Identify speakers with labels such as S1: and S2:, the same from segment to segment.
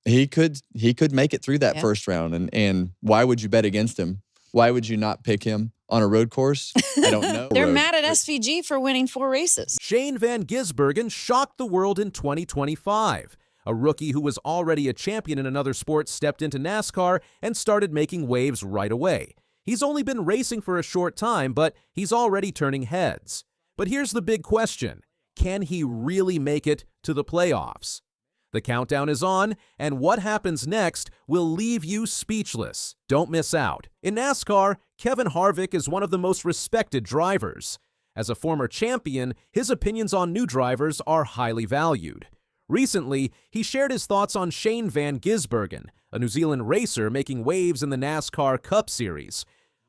S1: He could make it through that first round. And why would you bet against him? Why would you not pick him on a road course? I don't know.
S2: They're mad at SVG for winning 4 races.
S3: Shane Van Gisbergen shocked the world in 2025. A rookie who was already a champion in another sport stepped into NASCAR and started making waves right away. He's only been racing for a short time, but he's already turning heads. But here's the big question. Can he really make it to the playoffs? The countdown is on, and what happens next will leave you speechless. Don't miss out. In NASCAR, Kevin Harvick is one of the most respected drivers. As a former champion, his opinions on new drivers are highly valued. Recently, he shared his thoughts on Shane Van Gisbergen, a New Zealand racer making waves in the NASCAR Cup Series.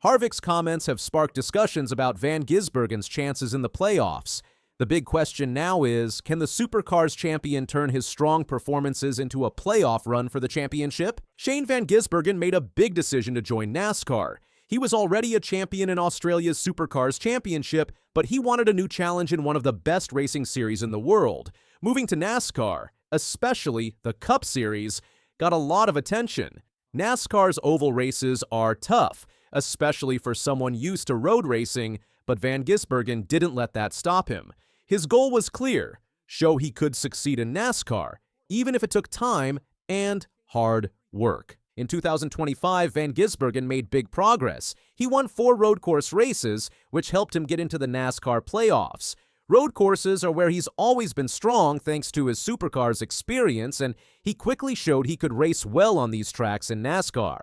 S3: Harvick's comments have sparked discussions about Van Gisbergen's chances in the playoffs. The big question now is, can the Supercars champion turn his strong performances into a playoff run for the championship? Shane Van Gisbergen made a big decision to join NASCAR. He was already a champion in Australia's Supercars championship, but he wanted a new challenge in one of the best racing series in the world. Moving to NASCAR, especially the Cup Series, got a lot of attention. NASCAR's oval races are tough, especially for someone used to road racing, but Van Gisbergen didn't let that stop him. His goal was clear: show he could succeed in NASCAR, even if it took time and hard work. In 2025, Van Gisbergen made big progress. He won 4 road course races, which helped him get into the NASCAR playoffs. Road courses are where he's always been strong thanks to his Supercars experience, and he quickly showed he could race well on these tracks in NASCAR.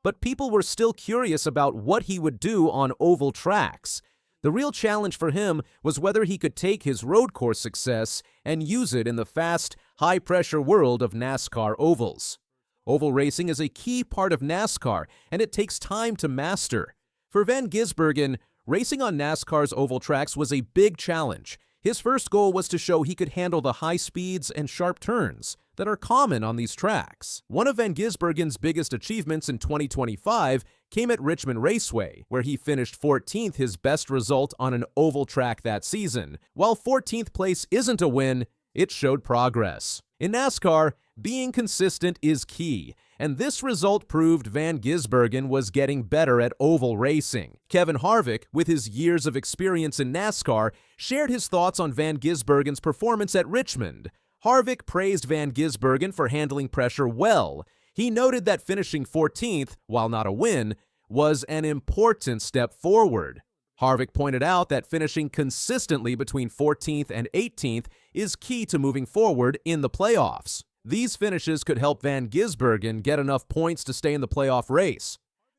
S3: But people were still curious about what he would do on oval tracks. The real challenge for him was whether he could take his road course success and use it in the fast, high-pressure world of NASCAR ovals. Oval racing is a key part of NASCAR, and it takes time to master. For Van Gisbergen, racing on NASCAR's oval tracks was a big challenge. His first goal was to show he could handle the high speeds and sharp turns that are common on these tracks. One of Van Gisbergen's biggest achievements in 2025 came at Richmond Raceway, where he finished 14th, his best result on an oval track that season. While 14th place isn't a win, it showed progress. In NASCAR, being consistent is key, and this result proved Van Gisbergen was getting better at oval racing. Kevin Harvick, with his years of experience in NASCAR, shared his thoughts on Van Gisbergen's performance at Richmond. Harvick praised Van Gisbergen for handling pressure well. He noted that finishing 14th, while not a win, was an important step forward. Harvick pointed out that finishing consistently between 14th and 18th is key to moving forward in the playoffs. These finishes could help Van Gisbergen get enough points to stay in the playoff race.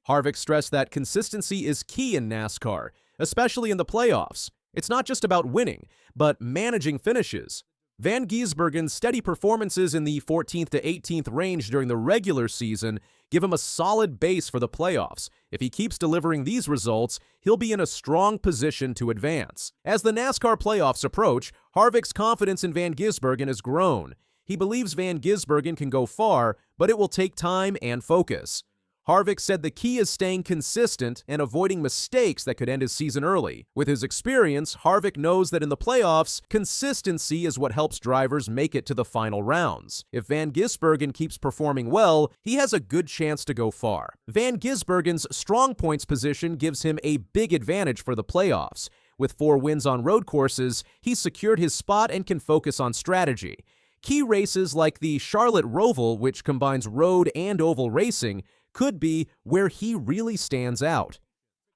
S3: Harvick stressed that consistency is key in NASCAR, especially in the playoffs. It's not just about winning, but managing finishes. Van Gisbergen's steady performances in the 14th to 18th range during the regular season give him a solid base for the playoffs. If he keeps delivering these results, he'll be in a strong position to advance. As the NASCAR playoffs approach, Harvick's confidence in Van Gisbergen has grown. He believes Van Gisbergen can go far, but it will take time and focus. Harvick said the key is staying consistent and avoiding mistakes that could end his season early. With his experience, Harvick knows that in the playoffs, consistency is what helps drivers make it to the final rounds. If Van Gisbergen keeps performing well, he has a good chance to go far. Van Gisbergen's strong points position gives him a big advantage for the playoffs. With 4 wins on road courses, he's secured his spot and can focus on strategy. Key races like the Charlotte Roval, which combines road and oval racing, could be where he really stands out.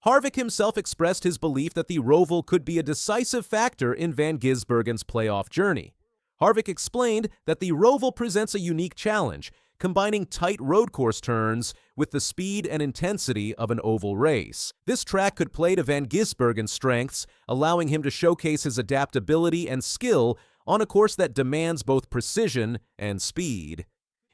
S3: Harvick himself expressed his belief that the Roval could be a decisive factor in Van Gisbergen's playoff journey. Harvick explained that the Roval presents a unique challenge, combining tight road course turns with the speed and intensity of an oval race. This track could play to Van Gisbergen's strengths, allowing him to showcase his adaptability and skill on a course that demands both precision and speed.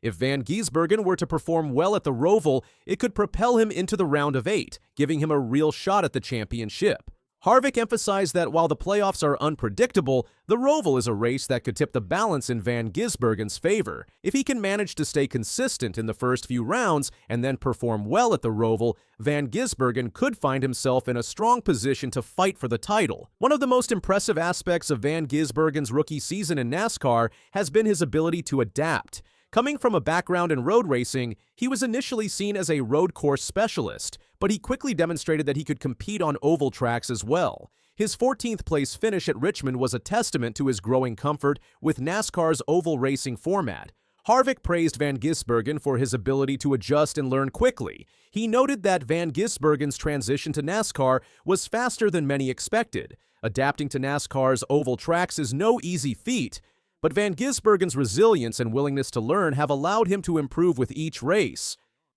S3: If Van Gisbergen were to perform well at the Roval, it could propel him into the round of 8, giving him a real shot at the championship. Harvick emphasized that while the playoffs are unpredictable, the Roval is a race that could tip the balance in Van Gisbergen's favor. If he can manage to stay consistent in the first few rounds and then perform well at the Roval, Van Gisbergen could find himself in a strong position to fight for the title. One of the most impressive aspects of Van Gisbergen's rookie season in NASCAR has been his ability to adapt. Coming from a background in road racing, he was initially seen as a road course specialist, but he quickly demonstrated that he could compete on oval tracks as well. His 14th place finish at Richmond was a testament to his growing comfort with NASCAR's oval racing format. Harvick praised Van Gisbergen for his ability to adjust and learn quickly. He noted that Van Gisbergen's transition to NASCAR was faster than many expected. Adapting to NASCAR's oval tracks is no easy feat, but Van Gisbergen's resilience and willingness to learn have allowed him to improve with each race.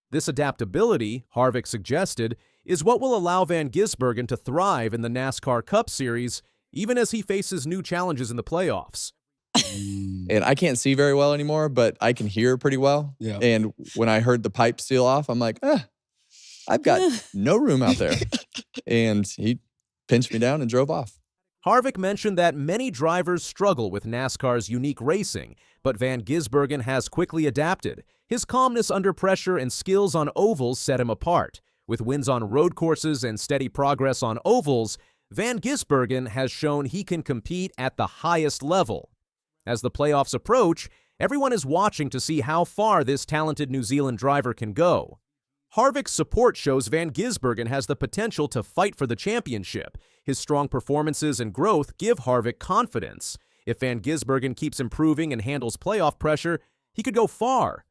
S3: This adaptability, Harvick suggested, is what will allow Van Gisbergen to thrive in the NASCAR Cup Series, even as he faces new challenges in the playoffs.
S1: And I can't see very well anymore, but I can hear pretty well.
S4: Yeah.
S1: And when I heard the pipe seal off, I'm like, I've got no room out there. And he pinched me down and drove off.
S3: Harvick mentioned that many drivers struggle with NASCAR's unique racing, but Van Gisbergen has quickly adapted. His calmness under pressure and skills on ovals set him apart. With wins on road courses and steady progress on ovals, Van Gisbergen has shown he can compete at the highest level. As the playoffs approach, everyone is watching to see how far this talented New Zealand driver can go. Harvick's support shows Van Gisbergen has the potential to fight for the championship. His strong performances and growth give Harvick confidence. If Van Gisbergen keeps improving and handles playoff pressure, he could go far.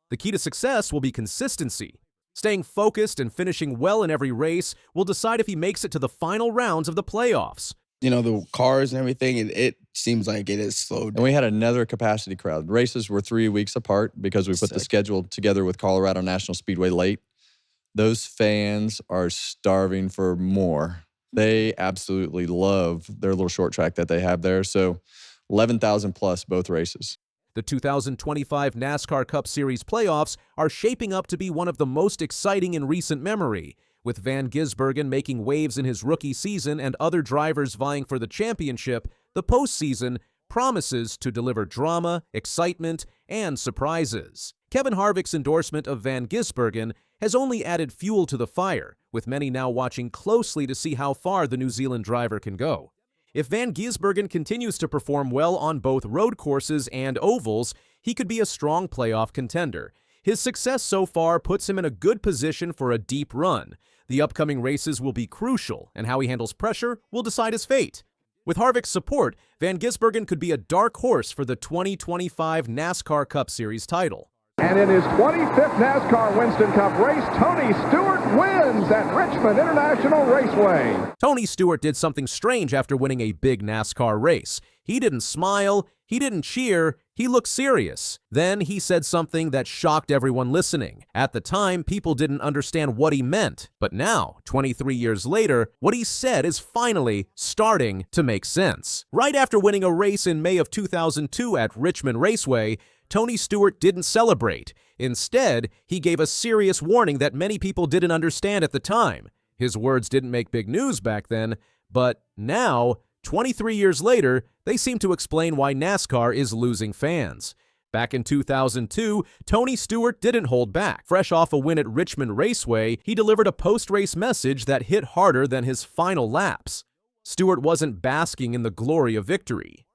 S3: The key to success will be consistency. Staying focused and finishing well in every race will decide if he makes it to the final rounds of the playoffs.
S4: You know, the cars and everything, it seems like it is slowed down.
S1: And we had another capacity crowd. Races were 3 weeks apart because we put the schedule together with Colorado National Speedway late. Those fans are starving for more. They absolutely love their little short track that they have there. So 11,000 plus both races.
S3: The 2025 NASCAR Cup Series playoffs are shaping up to be one of the most exciting in recent memory. With Van Gisbergen making waves in his rookie season and other drivers vying for the championship, the postseason promises to deliver drama, excitement, and surprises. Kevin Harvick's endorsement of Van Gisbergen has only added fuel to the fire, with many now watching closely to see how far the New Zealand driver can go. If Van Gisbergen continues to perform well on both road courses and ovals, he could be a strong playoff contender. His success so far puts him in a good position for a deep run. The upcoming races will be crucial, and how he handles pressure will decide his fate. With Harvick's support, Van Gisbergen could be a dark horse for the 2025 NASCAR Cup Series title.
S5: And in his 25th NASCAR Winston Cup race, Tony Stewart wins at Richmond International Raceway.
S3: Tony Stewart did something strange after winning a big NASCAR race. He didn't smile, he didn't cheer, he looked serious. Then he said something that shocked everyone listening. At the time, people didn't understand what he meant. But now, 23 years later, what he said is finally starting to make sense. Right after winning a race in May of 2002 at Richmond Raceway, Tony Stewart didn't celebrate. Instead, he gave a serious warning that many people didn't understand at the time. His words didn't make big news back then, but now, 23 years later, they seem to explain why NASCAR is losing fans. Back in 2002, Tony Stewart didn't hold back. Fresh off a win at Richmond Raceway, he delivered a post-race message that hit harder than his final laps. Stewart wasn't basking in the glory of victory.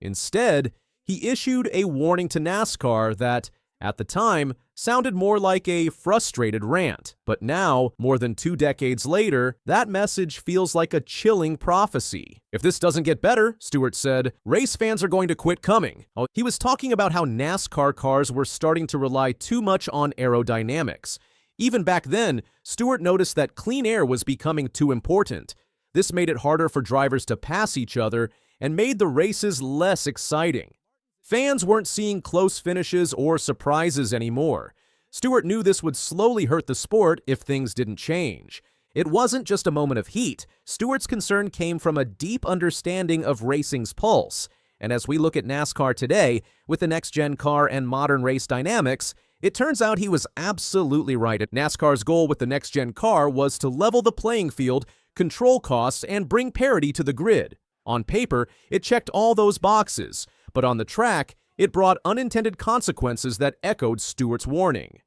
S3: Instead, he issued a warning to NASCAR that, at the time, sounded more like a frustrated rant. But now, more than 2 decades later, that message feels like a chilling prophecy. If this doesn't get better, Stewart said, race fans are going to quit coming. He was talking about how NASCAR cars were starting to rely too much on aerodynamics. Even back then, Stewart noticed that clean air was becoming too important. This made it harder for drivers to pass each other and made the races less exciting. Fans weren't seeing close finishes or surprises anymore. Stewart knew this would slowly hurt the sport if things didn't change. It wasn't just a moment of heat. Stewart's concern came from a deep understanding of racing's pulse. And as we look at NASCAR today, with the next-gen car and modern race dynamics, it turns out he was absolutely right. NASCAR's goal with the next-gen car was to level the playing field, control costs, and bring parity to the grid. On paper, it checked all those boxes. But on the track, it brought unintended consequences that echoed Stewart's warning.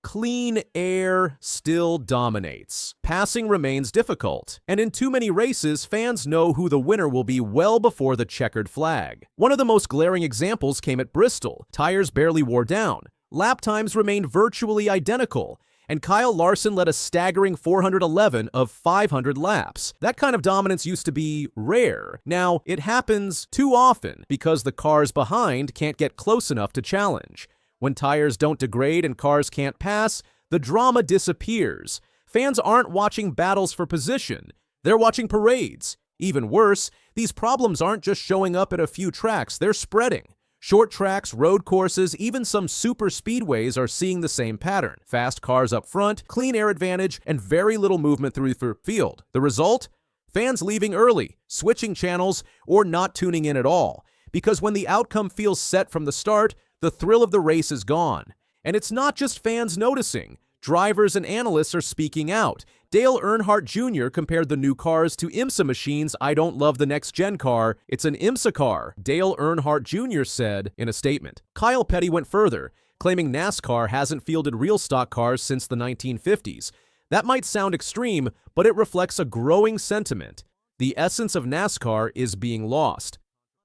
S3: clean air still dominates. Passing remains difficult, and in too many races, fans know who the winner will be well before the checkered flag. One of the most glaring examples came at Bristol. Tires barely wore down. Lap times remained virtually identical, and Kyle Larson led a staggering 411 of 500 laps. That kind of dominance used to be rare. Now, it happens too often because the cars behind can't get close enough to challenge. When tires don't degrade and cars can't pass, the drama disappears. Fans aren't watching battles for position. They're watching parades. Even worse, these problems aren't just showing up at a few tracks, they're spreading. Short tracks, road courses, even some super speedways are seeing the same pattern. Fast cars up front, clean air advantage, and very little movement through the field. The result? Fans leaving early, switching channels, or not tuning in at all. Because when the outcome feels set from the start, the thrill of the race is gone. And it's not just fans noticing. Drivers and analysts are speaking out. Dale Earnhardt Jr. compared the new cars to IMSA machines. I don't love the next-gen car. It's an IMSA car, Dale Earnhardt Jr. said in a statement. Kyle Petty went further, claiming NASCAR hasn't fielded real stock cars since the 1950s. That might sound extreme, but it reflects a growing sentiment. The essence of NASCAR is being lost.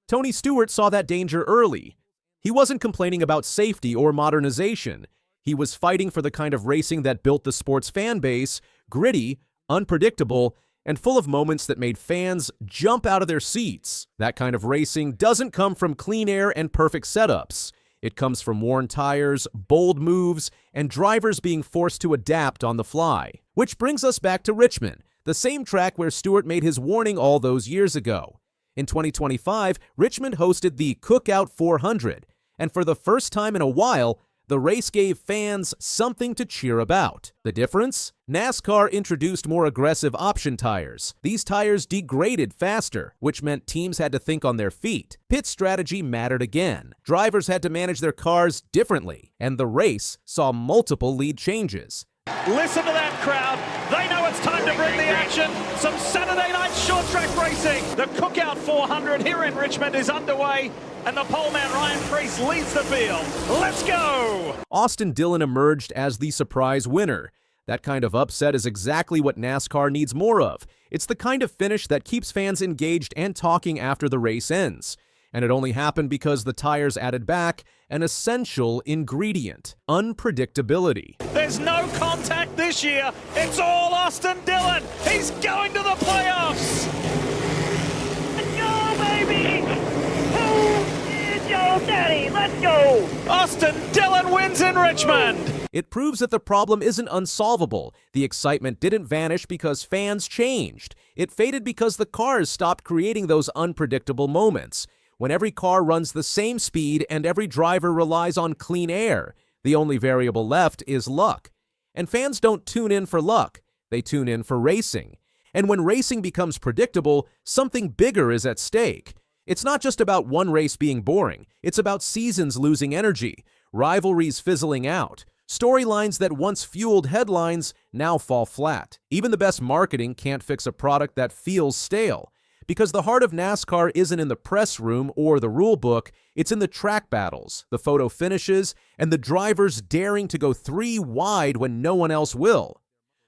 S3: Tony Stewart saw that danger early. He wasn't complaining about safety or modernization. He was fighting for the kind of racing that built the sport's fan base, gritty, unpredictable, and full of moments that made fans jump out of their seats. That kind of racing doesn't come from clean air and perfect setups. It comes from worn tires, bold moves, and drivers being forced to adapt on the fly. Which brings us back to Richmond, the same track where Stewart made his warning all those years ago. In 2025, Richmond hosted the Cookout 400, and for the first time in a while, the race gave fans something to cheer about. The difference? NASCAR introduced more aggressive option tires. These tires degraded faster, which meant teams had to think on their feet. Pit strategy mattered again. Drivers had to manage their cars differently, and the race saw multiple lead changes.
S6: Listen to that crowd. They know it's time to bring the action. Some Saturday night short track racing. The Cookout 400 here in Richmond is underway, and the poleman Ryan Preece leads the field. Let's go!
S3: Austin Dillon emerged as the surprise winner. That kind of upset is exactly what NASCAR needs more of. It's the kind of finish that keeps fans engaged and talking after the race ends. And it only happened because the tires added back an essential ingredient: unpredictability.
S6: There's no contact this year. It's all Austin Dillon. He's going to the playoffs.
S7: Let's go, baby! Who is your daddy? Let's go!
S6: Austin Dillon wins in Richmond.
S3: It proves that the problem isn't unsolvable. The excitement didn't vanish because fans changed. It faded because the cars stopped creating those unpredictable moments. When every car runs the same speed and every driver relies on clean air, the only variable left is luck. And fans don't tune in for luck, they tune in for racing. And when racing becomes predictable, something bigger is at stake. It's not just about one race being boring, it's about seasons losing energy, rivalries fizzling out, storylines that once fueled headlines now fall flat. Even the best marketing can't fix a product that feels stale. Because the heart of NASCAR isn't in the press room or the rule book, it's in the track battles, the photo finishes, and the drivers daring to go 3 wide when no one else will.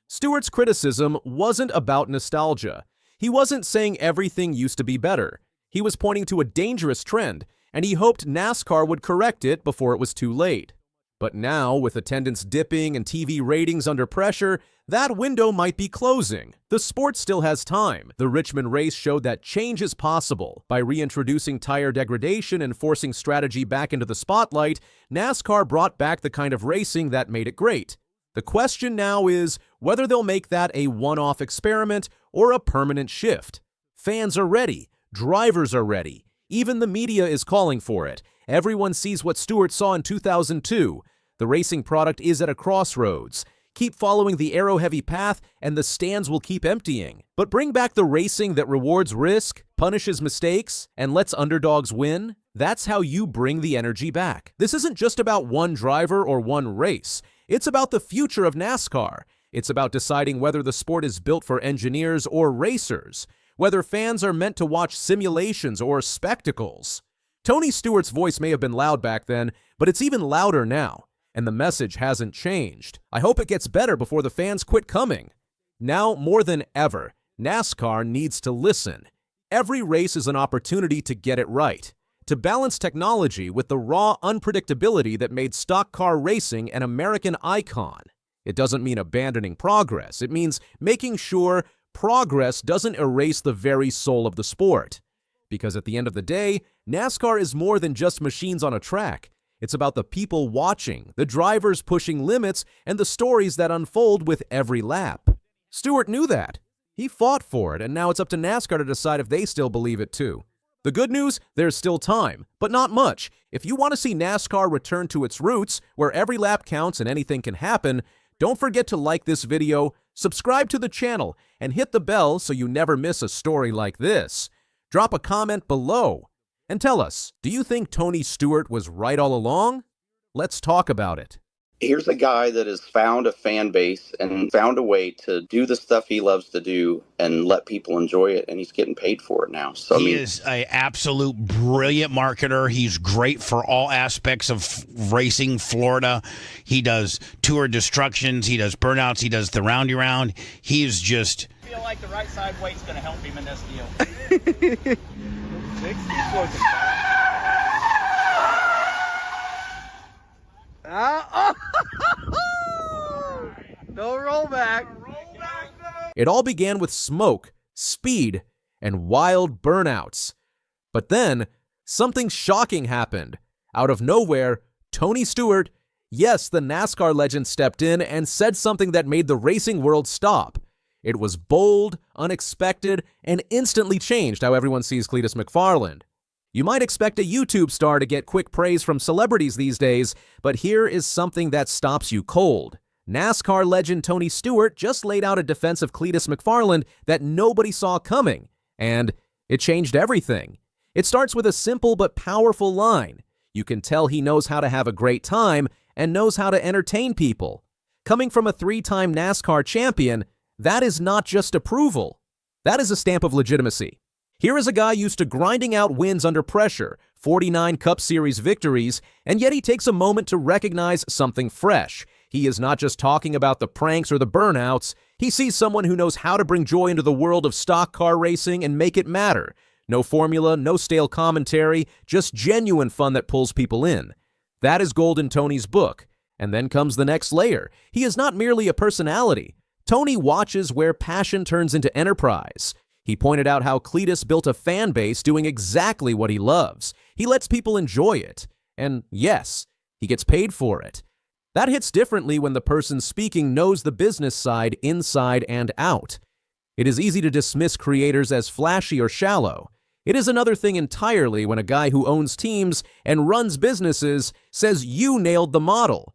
S3: Stewart's criticism wasn't about nostalgia. He wasn't saying everything used to be better. He was pointing to a dangerous trend, and he hoped NASCAR would correct it before it was too late. But now, with attendance dipping and TV ratings under pressure, that window might be closing. The sport still has time. The Richmond race showed that change is possible. By reintroducing tire degradation and forcing strategy back into the spotlight, NASCAR brought back the kind of racing that made it great. The question now is whether they'll make that a one-off experiment or a permanent shift. Fans are ready. Drivers are ready. Even the media is calling for it. Everyone sees what Stewart saw in 2002. The racing product is at a crossroads. Keep following the arrow-heavy path, and the stands will keep emptying. But bring back the racing that rewards risk, punishes mistakes, and lets underdogs win. That's how you bring the energy back. This isn't just about one driver or one race. It's about the future of NASCAR. It's about deciding whether the sport is built for engineers or racers, whether fans are meant to watch simulations or spectacles. Tony Stewart's voice may have been loud back then, but it's even louder now. And the message hasn't changed. I hope it gets better before the fans quit coming. Now, more than ever, NASCAR needs to listen. Every race is an opportunity to get it right, to balance technology with the raw unpredictability that made stock car racing an American icon. It doesn't mean abandoning progress. It means making sure progress doesn't erase the very soul of the sport. Because at the end of the day, NASCAR is more than just machines on a track. It's about the people watching, the drivers pushing limits, and the stories that unfold with every lap. Stewart knew that. He fought for it, and now it's up to NASCAR to decide if they still believe it too. The good news, there's still time, but not much. If you want to see NASCAR return to its roots, where every lap counts and anything can happen, don't forget to like this video, subscribe to the channel, and hit the bell so you never miss a story like this. Drop a comment below. And tell us, do you think Tony Stewart was right all along? Let's talk about it.
S8: Here's a guy that has found a fan base and found a way to do the stuff he loves to do and let people enjoy it, and he's getting paid for it now. So
S9: he is an absolute brilliant marketer. He's great for all aspects of racing Florida. He does tour destructions, he does burnouts, he does the roundy round. He is just...
S6: I feel like the right side weight's going to help him in this deal. 60
S4: No rollback.
S3: It all began with smoke, speed, and wild burnouts. But then, something shocking happened. Out of nowhere, Tony Stewart, yes, the NASCAR legend, stepped in and said something that made the racing world stop. It was bold, unexpected, and instantly changed how everyone sees Cleetus McFarland. You might expect a YouTube star to get quick praise from celebrities these days, but here is something that stops you cold. NASCAR legend Tony Stewart just laid out a defense of Cleetus McFarland that nobody saw coming, and it changed everything. It starts with a simple but powerful line. You can tell he knows how to have a great time and knows how to entertain people. Coming from a three-time NASCAR champion, that is not just approval. That is a stamp of legitimacy. Here is a guy used to grinding out wins under pressure, 49 Cup Series victories, and yet he takes a moment to recognize something fresh. He is not just talking about the pranks or the burnouts. He sees someone who knows how to bring joy into the world of stock car racing and make it matter. No formula, no stale commentary, just genuine fun that pulls people in. That is gold in Tony's book. And then comes the next layer. He is not merely a personality. Tony watches where passion turns into enterprise. He pointed out how Cleetus built a fan base doing exactly what he loves. He lets people enjoy it. And yes, he gets paid for it. That hits differently when the person speaking knows the business side inside and out. It is easy to dismiss creators as flashy or shallow. It is another thing entirely when a guy who owns teams and runs businesses says you nailed the model.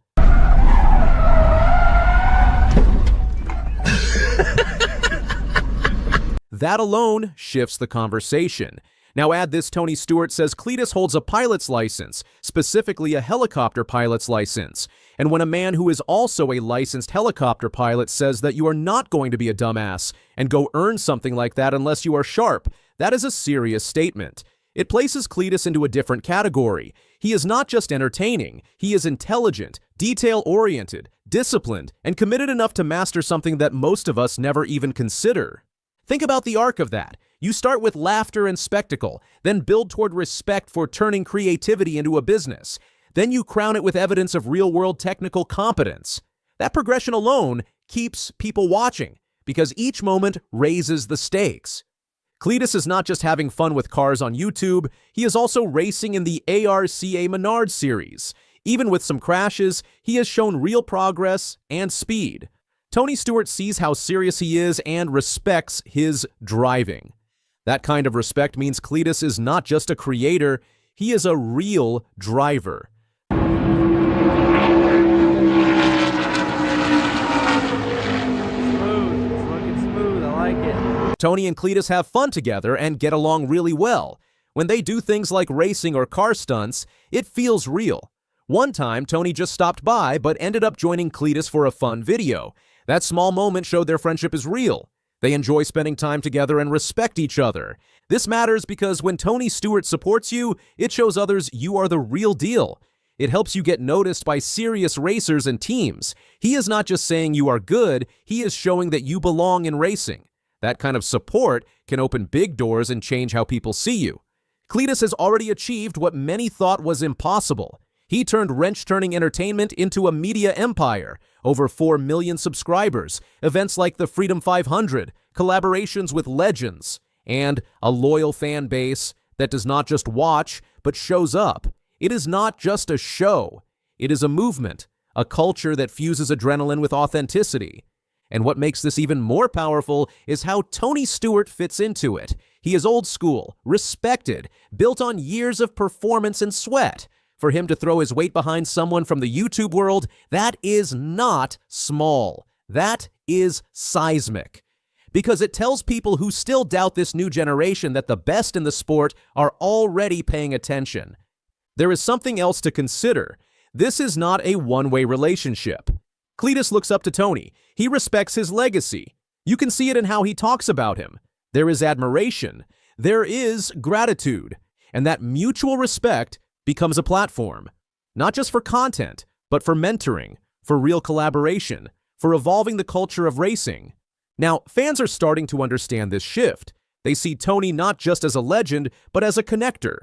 S3: That alone shifts the conversation. Now add this: Tony Stewart says Cleetus holds a pilot's license, specifically a helicopter pilot's license. And when a man who is also a licensed helicopter pilot says that you are not going to be a dumbass and go earn something like that unless you are sharp, that is a serious statement. It places Cleetus into a different category. He is not just entertaining, he is intelligent, detail-oriented, disciplined, and committed enough to master something that most of us never even consider. Think about the arc of that. You start with laughter and spectacle, then build toward respect for turning creativity into a business. Then you crown it with evidence of real-world technical competence. That progression alone keeps people watching, because each moment raises the stakes. Cleetus is not just having fun with cars on YouTube, he is also racing in the ARCA Menard series. Even with some crashes, he has shown real progress and speed. Tony Stewart sees how serious he is and respects his driving. That kind of respect means Cleetus is not just a creator, he is a real driver. Tony and Cleetus have fun together and get along really well. When they do things like racing or car stunts, it feels real. One time, Tony just stopped by but ended up joining Cleetus for a fun video. That small moment showed their friendship is real. They enjoy spending time together and respect each other. This matters because when Tony Stewart supports you, it shows others you are the real deal. It helps you get noticed by serious racers and teams. He is not just saying you are good, he is showing that you belong in racing. That kind of support can open big doors and change how people see you. Cleetus has already achieved what many thought was impossible. He turned wrench-turning entertainment into a media empire. Over 4 million subscribers, events like the Freedom 500, collaborations with legends, and a loyal fan base that does not just watch, but shows up. It is not just a show. It is a movement, a culture that fuses adrenaline with authenticity. And what makes this even more powerful is how Tony Stewart fits into it. He is old school, respected, built on years of performance and sweat. For him to throw his weight behind someone from the YouTube world, that is not small. That is seismic. Because it tells people who still doubt this new generation that the best in the sport are already paying attention. There is something else to consider. This is not a one-way relationship. Cleetus looks up to Tony. He respects his legacy. You can see it in how he talks about him. There is admiration. There is gratitude. And that mutual respect becomes a platform, not just for content, but for mentoring, for real collaboration, for evolving the culture of racing. Now, fans are starting to understand this shift. They see Tony not just as a legend, but as a connector,